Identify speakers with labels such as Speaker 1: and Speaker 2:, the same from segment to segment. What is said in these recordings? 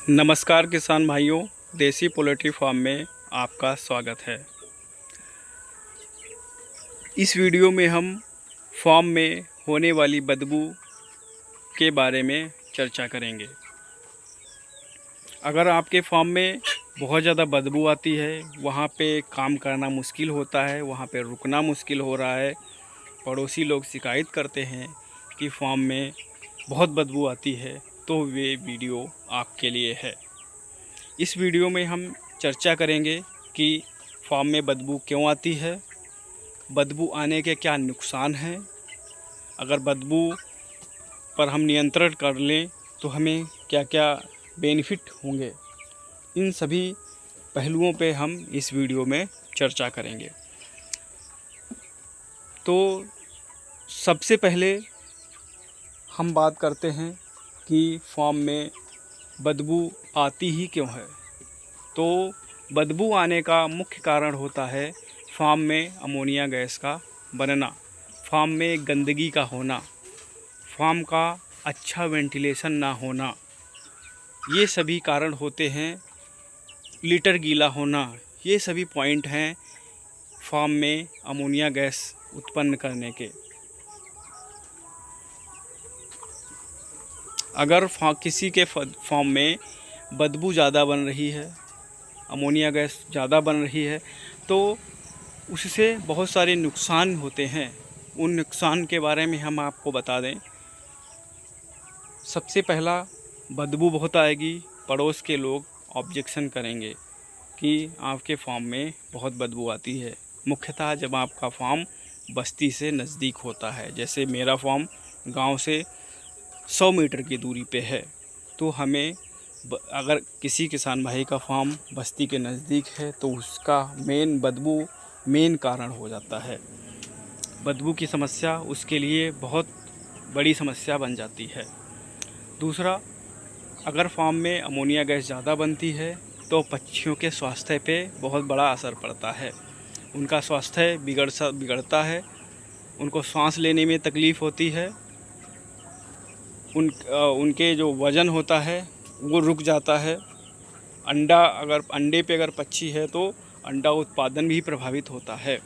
Speaker 1: नमस्कार किसान भाइयों, देसी पोल्ट्री फार्म में आपका स्वागत है। इस वीडियो में हम फार्म में होने वाली बदबू के बारे में चर्चा करेंगे। अगर आपके फार्म में बहुत ज़्यादा बदबू आती है, वहाँ पे काम करना मुश्किल होता है, वहाँ पे रुकना मुश्किल हो रहा है, पड़ोसी लोग शिकायत करते हैं कि फार्म में बहुत बदबू आती है, तो वे वीडियो आपके लिए है। इस वीडियो में हम चर्चा करेंगे कि फार्म में बदबू क्यों आती है, बदबू आने के क्या नुकसान हैं, अगर बदबू पर हम नियंत्रण कर लें तो हमें क्या क्या बेनिफिट होंगे। इन सभी पहलुओं पे हम इस वीडियो में चर्चा करेंगे। तो सबसे पहले हम बात करते हैं कि फार्म में बदबू आती ही क्यों है। तो बदबू आने का मुख्य कारण होता है फार्म में अमोनिया गैस का बनना, फार्म में गंदगी का होना, फार्म का अच्छा वेंटिलेशन ना होना। ये सभी कारण होते हैं। लीटर गीला होना, ये सभी पॉइंट हैं फार्म में अमोनिया गैस उत्पन्न करने के। अगर किसी के फार्म में बदबू ज़्यादा बन रही है, अमोनिया गैस ज़्यादा बन रही है, तो उससे बहुत सारे नुकसान होते हैं। उन नुकसान के बारे में हम आपको बता दें। सबसे पहला, बदबू बहुत आएगी, पड़ोस के लोग ऑब्जेक्शन करेंगे कि आपके फार्म में बहुत बदबू आती है। मुख्यतः जब आपका फार्म बस्ती से नज़दीक होता है, जैसे मेरा फार्म गांव से 100 मीटर की दूरी पे है, तो हमें अगर किसी किसान भाई का फार्म बस्ती के नज़दीक है तो उसका बदबू मेन कारण हो जाता है। बदबू की समस्या उसके लिए बहुत बड़ी समस्या बन जाती है। दूसरा, अगर फार्म में अमोनिया गैस ज़्यादा बनती है तो पक्षियों के स्वास्थ्य पे बहुत बड़ा असर पड़ता है। उनका स्वास्थ्य बिगड़ता है, उनको सांस लेने में तकलीफ़ होती है, उनके जो वज़न होता है वो रुक जाता है। अंडे पे अगर पक्षी है तो अंडा उत्पादन भी प्रभावित होता है।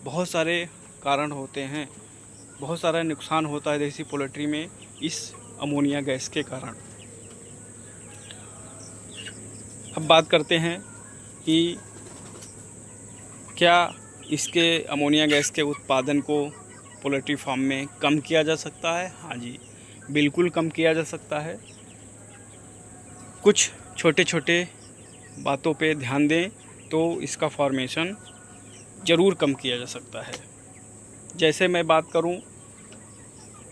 Speaker 1: बहुत सारे कारण होते हैं, बहुत सारा नुकसान होता है देसी पोल्ट्री में इस अमोनिया गैस के कारण। अब बात करते हैं कि क्या इसके अमोनिया गैस के उत्पादन को पोल्ट्री फार्म में कम किया जा सकता है। हाँ जी, बिल्कुल कम किया जा सकता है। कुछ छोटे छोटे बातों पे ध्यान दें तो इसका फॉर्मेशन ज़रूर कम किया जा सकता है। जैसे मैं बात करूं,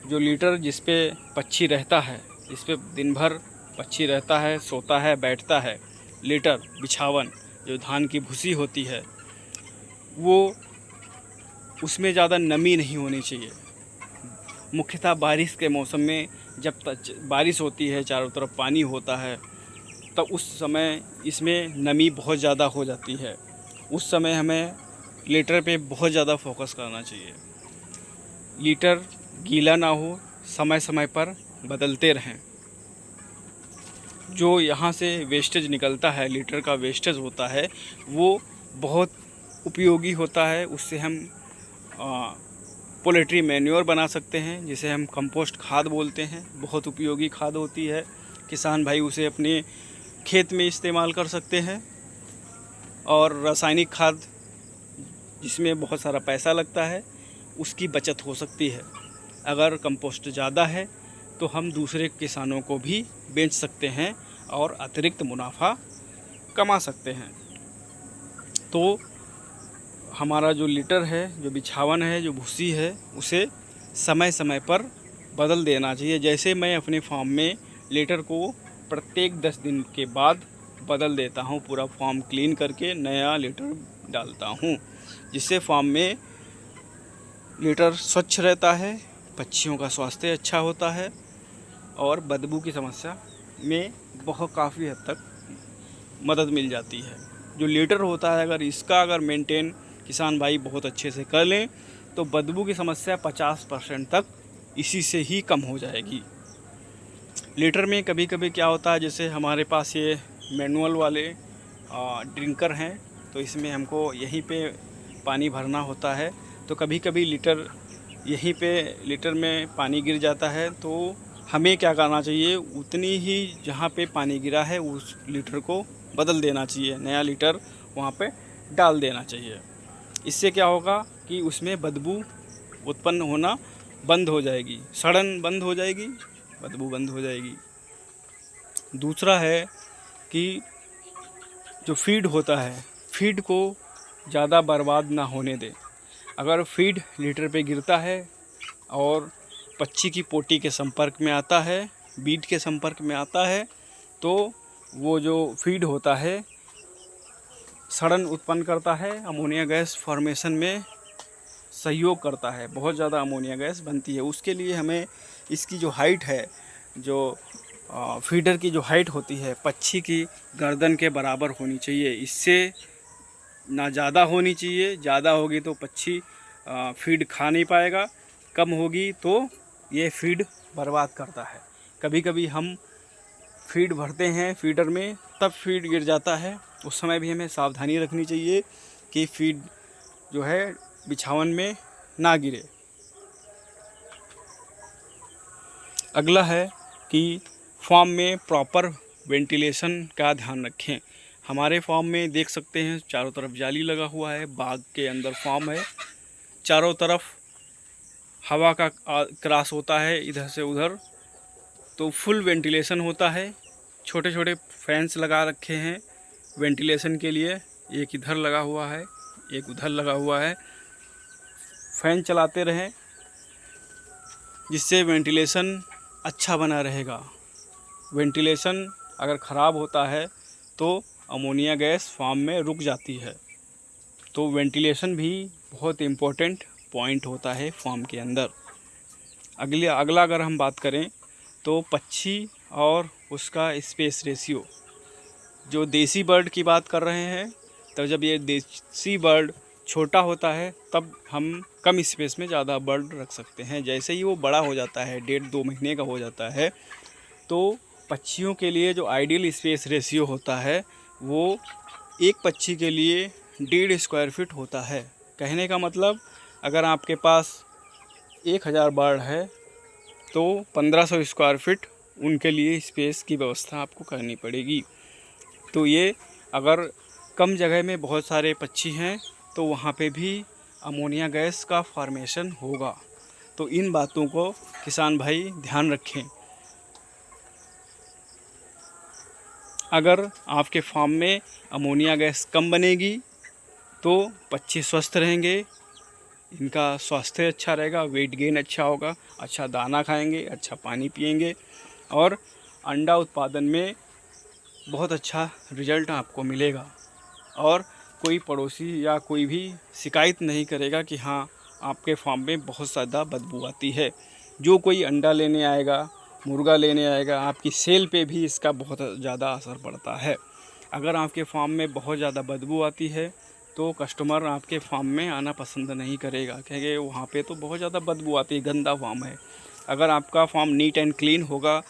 Speaker 1: जो लीटर जिस पे पक्षी रहता है, जिस पे दिन भर पक्षी रहता है, सोता है, बैठता है, लीटर बिछावन जो धान की भूसी होती है, वो उसमें ज़्यादा नमी नहीं होनी चाहिए। मुख्यतः बारिश के मौसम में जब तक बारिश होती है, चारों तरफ पानी होता है, तब उस समय इसमें नमी बहुत ज़्यादा हो जाती है। उस समय हमें लीटर पे बहुत ज़्यादा फोकस करना चाहिए। लीटर गीला ना हो, समय समय पर बदलते रहें। जो यहाँ से वेस्टेज निकलता है, लीटर का वेस्टेज होता है, वो बहुत उपयोगी होता है। उससे हम पोल्ट्री मैन्योर बना सकते हैं, जिसे हम कंपोस्ट खाद बोलते हैं। बहुत उपयोगी खाद होती है, किसान भाई उसे अपने खेत में इस्तेमाल कर सकते हैं। और रासायनिक खाद जिसमें बहुत सारा पैसा लगता है, उसकी बचत हो सकती है। अगर कंपोस्ट ज़्यादा है तो हम दूसरे किसानों को भी बेच सकते हैं और अतिरिक्त मुनाफा कमा सकते हैं। तो हमारा जो लीटर है, जो बिछावन है, जो भूसी है, उसे समय समय पर बदल देना चाहिए। जैसे मैं अपने फार्म में लीटर को प्रत्येक 10 दिन के बाद बदल देता हूँ, पूरा फार्म क्लीन करके नया लीटर डालता हूँ, जिससे फार्म में लीटर स्वच्छ रहता है, पक्षियों का स्वास्थ्य अच्छा होता है और बदबू की समस्या में काफ़ी हद तक मदद मिल जाती है। जो लीटर होता है, अगर मेंटेन किसान भाई बहुत अच्छे से कर लें तो बदबू की समस्या 50% तक इसी से ही कम हो जाएगी। लीटर में कभी कभी क्या होता है, जैसे हमारे पास ये मैनुअल वाले ड्रिंकर हैं, तो इसमें हमको यहीं पे पानी भरना होता है। तो कभी कभी लीटर यहीं पे लीटर में पानी गिर जाता है, तो हमें क्या करना चाहिए, उतनी ही जहाँ पे पानी गिरा है उस लीटर को बदल देना चाहिए, नया लीटर वहाँ पे डाल देना चाहिए। इससे क्या होगा कि उसमें बदबू उत्पन्न होना बंद हो जाएगी, सड़न बंद हो जाएगी, बदबू बंद हो जाएगी। दूसरा है कि जो फीड होता है, फीड को ज़्यादा बर्बाद ना होने दें। अगर फीड लीटर पे गिरता है और पक्षी की पोटी के संपर्क में आता है, बीट के संपर्क में आता है, तो वो जो फीड होता है सड़न उत्पन्न करता है, अमोनिया गैस फॉर्मेशन में सहयोग करता है, बहुत ज़्यादा अमोनिया गैस बनती है। उसके लिए हमें इसकी जो हाइट है, जो फीडर की जो हाइट होती है पक्षी की गर्दन के बराबर होनी चाहिए। इससे ना ज़्यादा होनी चाहिए, ज़्यादा होगी तो पक्षी फीड खा नहीं पाएगा, कम होगी तो ये फीड बर्बाद करता है। कभी कभी हम फीड भरते हैं फीडर में, तब फीड गिर जाता है, उस समय भी हमें सावधानी रखनी चाहिए कि फीड जो है बिछावन में ना गिरे। अगला है कि फार्म में प्रॉपर वेंटिलेशन का ध्यान रखें। हमारे फार्म में देख सकते हैं चारों तरफ जाली लगा हुआ है, बाग के अंदर फार्म है, चारों तरफ हवा का क्रॉस होता है इधर से उधर, तो फुल वेंटिलेशन होता है। छोटे छोटे फैंस लगा रखे हैं वेंटिलेशन के लिए, एक इधर लगा हुआ है, एक उधर लगा हुआ है। फैन चलाते रहें जिससे वेंटिलेशन अच्छा बना रहेगा। वेंटिलेशन अगर ख़राब होता है तो अमोनिया गैस फार्म में रुक जाती है। तो वेंटिलेशन भी बहुत इम्पोर्टेंट पॉइंट होता है फार्म के अंदर। अगला अगर हम बात करें तो पक्षी और उसका स्पेस रेशियो। जो देसी बर्ड की बात कर रहे हैं, तो जब ये देसी बर्ड छोटा होता है तब हम कम स्पेस में ज़्यादा बर्ड रख सकते हैं। जैसे ही वो बड़ा हो जाता है, 1.5-2 महीने का हो जाता है, तो पक्षियों के लिए जो आइडियल स्पेस रेशियो होता है वो एक पक्षी के लिए 1.5 स्क्वायर फीट होता है। कहने का मतलब अगर आपके पास 1000 बर्ड है तो 1500 स्क्वायर फीट उनके लिए स्पेस की व्यवस्था आपको करनी पड़ेगी। तो ये अगर कम जगह में बहुत सारे पक्षी हैं तो वहाँ पे भी अमोनिया गैस का फॉर्मेशन होगा। तो इन बातों को किसान भाई ध्यान रखें। अगर आपके फार्म में अमोनिया गैस कम बनेगी तो पक्षी स्वस्थ रहेंगे, इनका स्वास्थ्य अच्छा रहेगा, वेट गेन अच्छा होगा, अच्छा दाना खाएंगे, अच्छा पानी पिएंगे और अंडा उत्पादन में बहुत अच्छा रिजल्ट आपको मिलेगा। और कोई पड़ोसी या कोई भी शिकायत नहीं करेगा कि हाँ आपके फार्म में बहुत ज़्यादा बदबू आती है। जो कोई अंडा लेने आएगा, मुर्गा लेने आएगा, आपकी सेल पे भी इसका बहुत ज़्यादा असर पड़ता है। अगर आपके फार्म में बहुत ज़्यादा बदबू आती है तो कस्टमर आपके फार्म में आना पसंद नहीं करेगा, क्योंकि वहाँ पे तो बहुत ज़्यादा बदबू आती है, गंदा फार्म है। अगर आपका फार्म नीट एंड क्लीन होगा,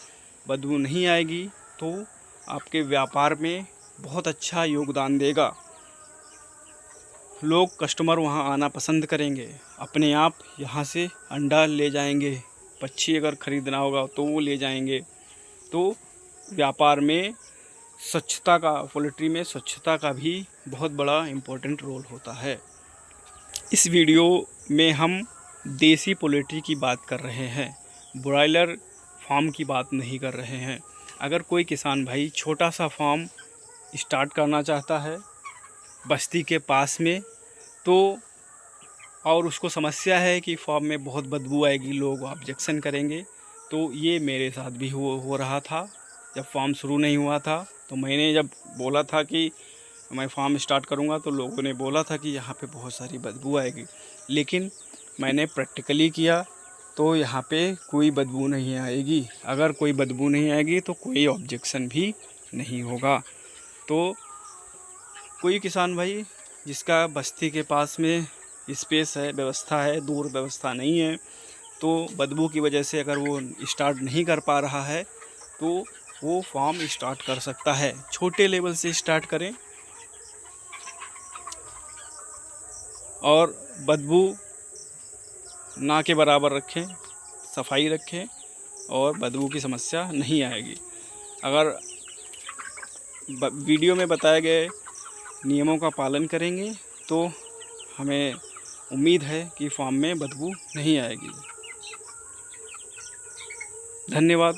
Speaker 1: बदबू नहीं आएगी, तो आपके व्यापार में बहुत अच्छा योगदान देगा। लोग कस्टमर वहाँ आना पसंद करेंगे, अपने आप यहाँ से अंडा ले जाएंगे। पक्षी अगर ख़रीदना होगा तो वो ले जाएंगे। तो व्यापार में स्वच्छता का, पोल्ट्री में स्वच्छता का भी बहुत बड़ा इम्पोर्टेंट रोल होता है। इस वीडियो में हम देसी पोल्ट्री की बात कर रहे हैं, ब्रॉयलर फार्म की बात नहीं कर रहे हैं। अगर कोई किसान भाई छोटा सा फार्म स्टार्ट करना चाहता है बस्ती के पास में, तो और उसको समस्या है कि फार्म में बहुत बदबू आएगी, लोग ऑब्जेक्शन करेंगे, तो ये मेरे साथ भी हो रहा था। जब फार्म शुरू नहीं हुआ था तो मैंने जब बोला था कि मैं फार्म स्टार्ट करूँगा तो लोगों ने बोला था कि यहाँ पे बहुत सारी बदबू आएगी, लेकिन मैंने प्रैक्टिकली किया तो यहाँ पे कोई बदबू नहीं आएगी। अगर कोई बदबू नहीं आएगी तो कोई ऑब्जेक्शन भी नहीं होगा। तो कोई किसान भाई जिसका बस्ती के पास में स्पेस है, व्यवस्था है, दूर व्यवस्था नहीं है, तो बदबू की वजह से अगर वो स्टार्ट नहीं कर पा रहा है तो वो फार्म स्टार्ट कर सकता है। छोटे लेवल से स्टार्ट करें और बदबू ना के बराबर रखें, सफाई रखें और बदबू की समस्या नहीं आएगी। अगर वीडियो में बताए गए नियमों का पालन करेंगे तो हमें उम्मीद है कि फार्म में बदबू नहीं आएगी। धन्यवाद।